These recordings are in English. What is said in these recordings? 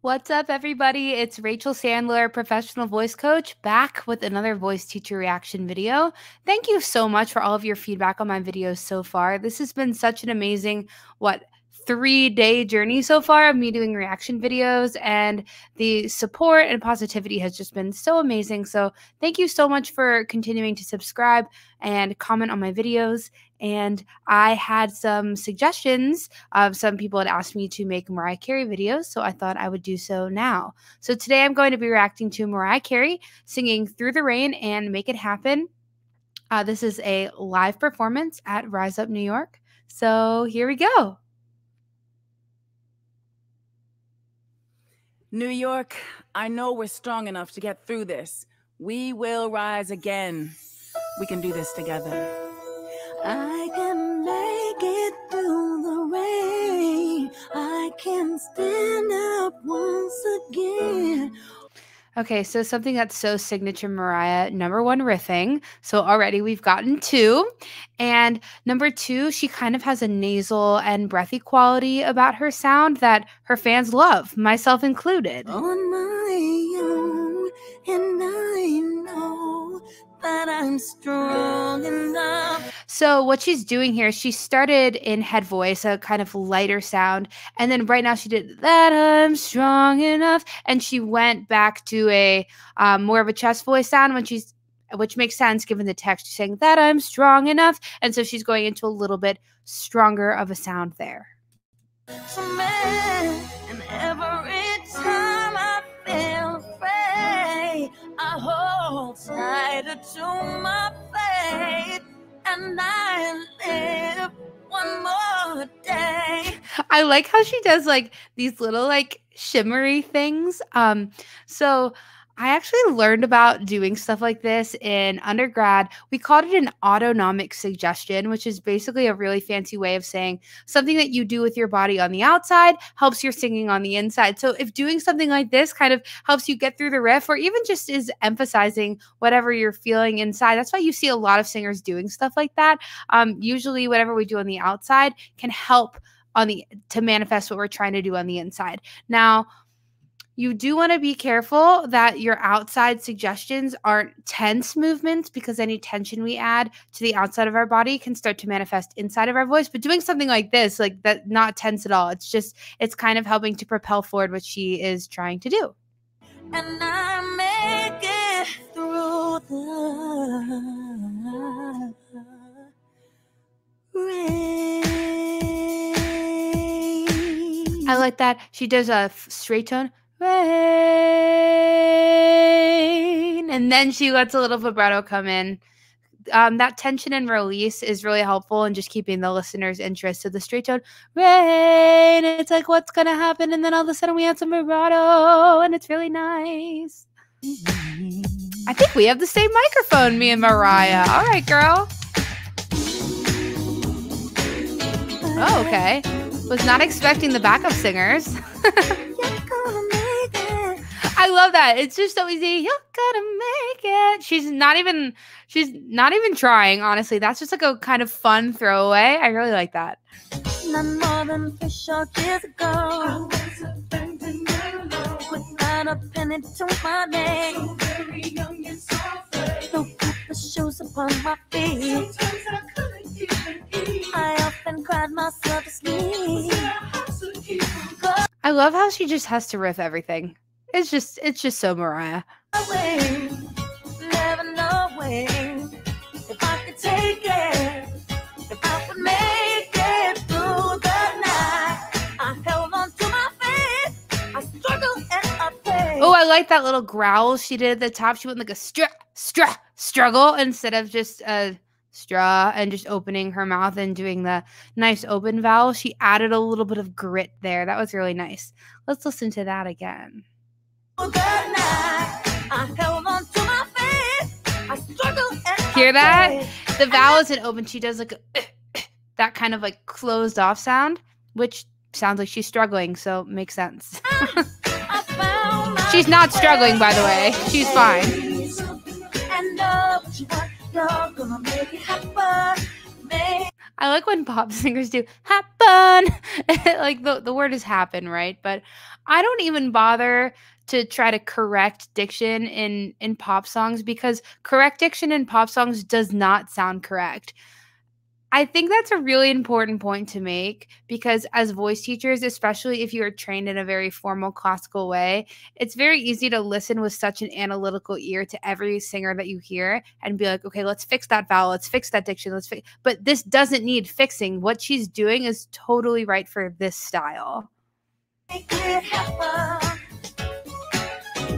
What's up, everybody? It's Rachel Sandler, professional voice coach, back with another voice teacher reaction video. Thank you so much for all of your feedback on my videos so far. This has been such an amazing, 3-day journey so far of me doing reaction videos, and the support and positivity has just been so amazing. So thank you so much for continuing to subscribe and comment on my videos. And I had some suggestions. Some people had asked me to make Mariah Carey videos, so I thought I would do so now. So today I'm going to be reacting to Mariah Carey singing Through the Rain and Make It Happen. This is a live performance at Rise Up New York. So here we go. New York, I know we're strong enough to get through this. We will rise again. We can do this together. I can make it through the rain. I can stand up once again. Okay, so something that's so signature Mariah, number one, riffing. So already we've gotten 2. And number 2, she kind of has a nasal and breathy quality about her sound that her fans love, myself included. On my own, and I know that I'm strong enough. So what she's doing here, she started in head voice, a kind of lighter sound, and then right now she did that I'm strong enough, and she went back to a more of a chest voice sound which makes sense given the text. She's saying that I'm strong enough, and so she's going into a little bit stronger of a sound there. And every time I feel afraid, I hold tighter to my faith, and I live one more day. I like how she does like these little like shimmery things. So I actually learned about doing stuff like this in undergrad. We called it an autonomic suggestion, which is basically a really fancy way of saying something that you do with your body on the outside helps your singing on the inside. So if doing something like this kind of helps you get through the riff, or even just is emphasizing whatever you're feeling inside, that's why you see a lot of singers doing stuff like that. Usually whatever we do on the outside can help to manifest what we're trying to do on the inside. Now, you do want to be careful that your outside suggestions aren't tense movements, because any tension we add to the outside of our body can start to manifest inside of our voice. But doing something like this, like that, not tense at all. It's kind of helping to propel forward what she is trying to do. And I make it through the rain. I like that. She does a straight tone. Rain, and then she lets a little vibrato come in. That tension and release is really helpful in just keeping the listener's interest. So the straight tone, rain, it's like what's gonna happen, and then all of a sudden we add some vibrato, and it's really nice. I think we have the same microphone, me and Mariah. All right, girl. Oh, okay. Was not expecting the backup singers. I love that. It's just so easy. You're gonna make it. She's not even trying, honestly. That's just like a kind of fun throwaway. I really like that. Not more than 3 short years ago, I was abandoned without a penny to my name. So very young and so afraid. No paper shoes upon my feet. Sometimes I couldn't even eat. I often cried myself to sleep. I love how she just has to riff everything. It's just so Mariah. Never knowing if I could take it, if I would make it through the night. I held on to my faith. I struggled and I prayed. Oh, I like that little growl she did at the top. She went like a struggle instead of just a straw and just opening her mouth and doing the nice open vowel. She added a little bit of grit there. That was really nice. Let's listen to that again. Hear that? The vowel isn't open. She does like that kind of like closed off sound, which sounds like she's struggling, so makes sense. She's not struggling, by the way. She's fine. I like when pop singers do happen. Like the word is happen, right? But I don't even bother to try to correct diction in pop songs because correct diction in pop songs does not sound correct. I think that's a really important point to make because as voice teachers, especially if you are trained in a very formal classical way, it's very easy to listen with such an analytical ear to every singer that you hear and be like, okay, let's fix that vowel, let's fix that diction, but this doesn't need fixing. What she's doing is totally right for this style. Make it happen.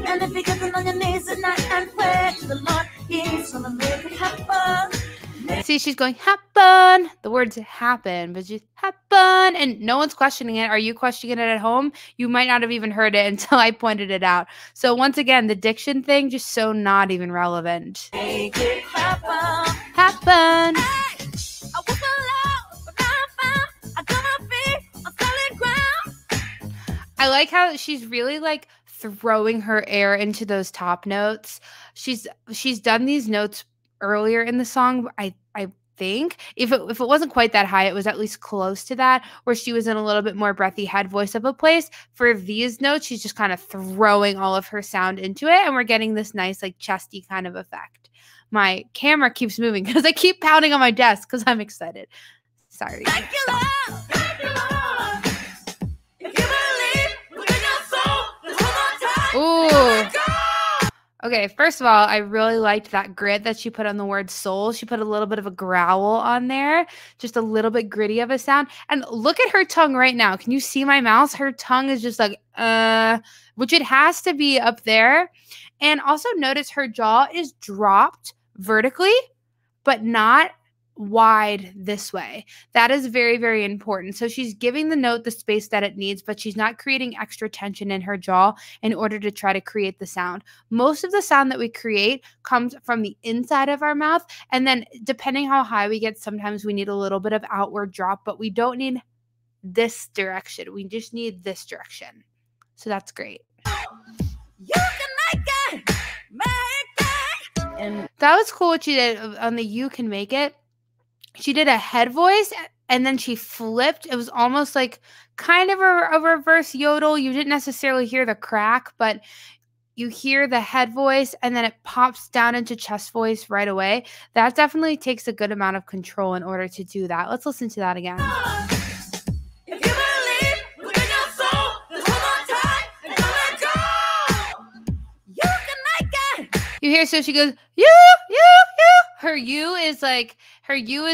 And if you get on your knees tonight and pray to the Lord, He's gonna make it happen. See, she's going happen. The words happen, but she's happen, and no one's questioning it. Are you questioning it at home? You might not have even heard it until I pointed it out. So once again, the diction thing just so not even relevant. Make it happen. Happen. Hey, I was alone, but now I'm found. I got my feet on solid ground. I like how she's really like throwing her air into those top notes. She's done these notes earlier in the song. I think if it wasn't quite that high, it was at least close to that, where she was in a little bit more breathy head voice of a place. For these notes, she's just kind of throwing all of her sound into it, and we're getting this nice like chesty kind of effect. My camera keeps moving because I keep pounding on my desk because I'm excited. Sorry. Thank you, Lord. Thank you, Lord. If you believe within your soul, just one more time. Ooh. Okay, first of all, I really liked that grit that she put on the word soul. She put a little bit of a growl on there, just a little bit gritty of a sound. And look at her tongue right now. Can you see my mouse? Her tongue is just like, which it has to be up there. And also notice her jaw is dropped vertically, but not wide this way. That is very, very important. So she's giving the note the space that it needs, but she's not creating extra tension in her jaw in order to try to create the sound. Most of the sound that we create comes from the inside of our mouth. And then depending how high we get, sometimes we need a little bit of outward drop, but we don't need this direction. We just need this direction. So that's great. You can make it. Make it. And that was cool what she did on the you can make it. She did a head voice and then she flipped. It was almost like kind of a reverse yodel. You didn't necessarily hear the crack, but you hear the head voice and then it pops down into chest voice right away. That definitely takes a good amount of control in order to do that. Let's listen to that again. If you believe within your soul, just one more time and don't let go. You can make it. You hear, so she goes, you. Her you is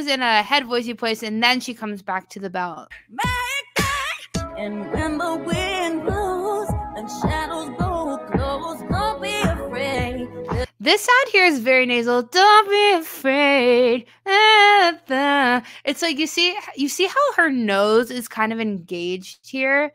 in a head voicey place, and then she comes back to the belt. Make it. And when the wind blows and shadows go close, don't be afraid. This sound here is very nasal. Don't be afraid. It's like you see how her nose is kind of engaged here.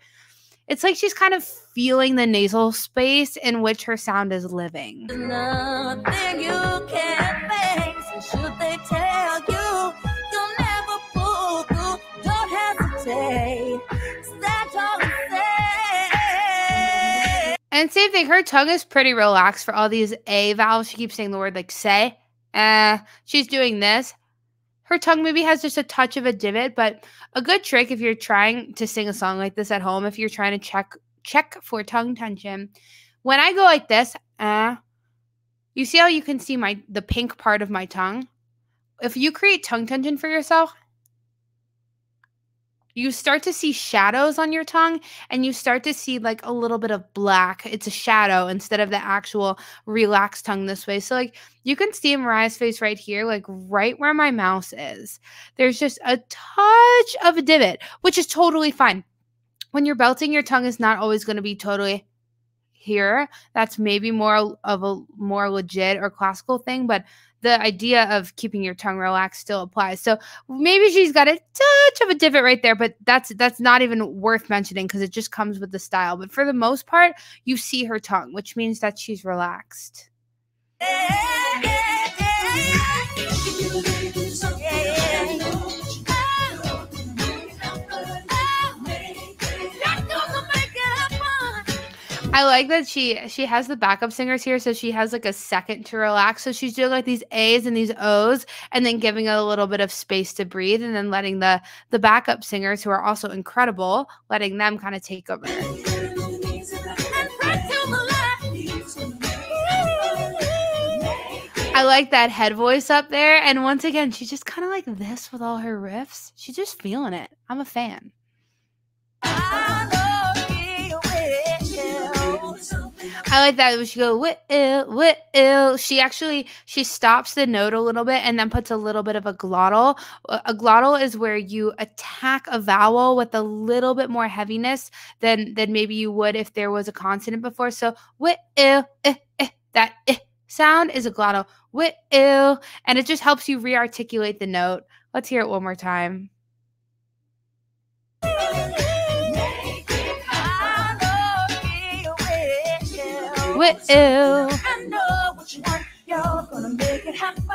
It's like she's kind of feeling the nasal space in which her sound is living. There's nothing you can't face. Should they tell you, you'll never pull through. Don't hesitate. Stand tall and say. And same thing, her tongue is pretty relaxed for all these A vowels. She keeps saying the word like say. She's doing this. Her tongue maybe has just a touch of a divot, but a good trick if you're trying to sing a song like this at home, if you're trying to check for tongue tension, when I go like this, you see how you can see the pink part of my tongue? If you create tongue tension for yourself, you start to see shadows on your tongue and you start to see like a little bit of black. It's a shadow instead of the actual relaxed tongue this way. So like you can see Mariah's face right here, like right where my mouse is. There's just a touch of a divot, which is totally fine. When you're belting, your tongue is not always going to be totally here. That's maybe more of a more legit or classical thing, but the idea of keeping your tongue relaxed still applies. So maybe she's got a touch of a divot right there, but that's not even worth mentioning because it just comes with the style. But for the most part, you see her tongue, which means that she's relaxed. I like that she has the backup singers here, so she has like a second to relax. So she's doing like these A's and these O's, and then giving it a little bit of space to breathe, and then letting the backup singers, who are also incredible, letting them kind of take over. I like that head voice up there, and once again, she's just kind of like this with all her riffs. She's just feeling it. I'm a fan. I like that when she goes, whit-ill. She stops the note a little bit and then puts a little bit of a glottal. A glottal is where you attack a vowel with a little bit more heaviness than maybe you would if there was a consonant before. So whit-ill, that sound is a glottal. Whit-ill. And it just helps you re-articulate the note. Let's hear it one more time. Whit-ill. I know what you want. You're gonna make it happen.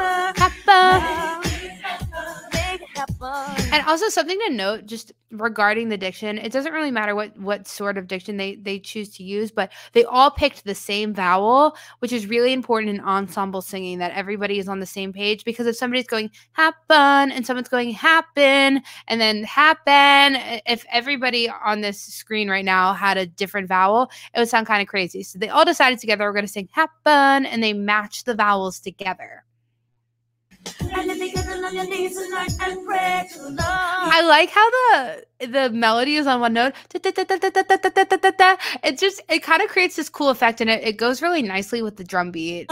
Make it happen. And also something to note just regarding the diction, it doesn't really matter what sort of diction they choose to use, but they all picked the same vowel, which is really important in ensemble singing, that everybody is on the same page. Because if somebody's going happen and someone's going happen and then happen, if everybody on this screen right now had a different vowel, it would sound kind of crazy. So they all decided together we're going to sing happen, and they matched the vowels together. I like how the melody is on one note. It kind of creates this cool effect, and it goes really nicely with the drum beat.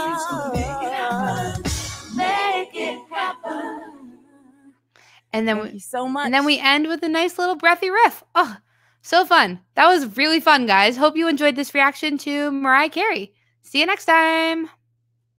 And then Thank you so much. And then we end with a nice little breathy riff. Oh, so fun. That was really fun, guys. Hope you enjoyed this reaction to Mariah Carey. See you next time.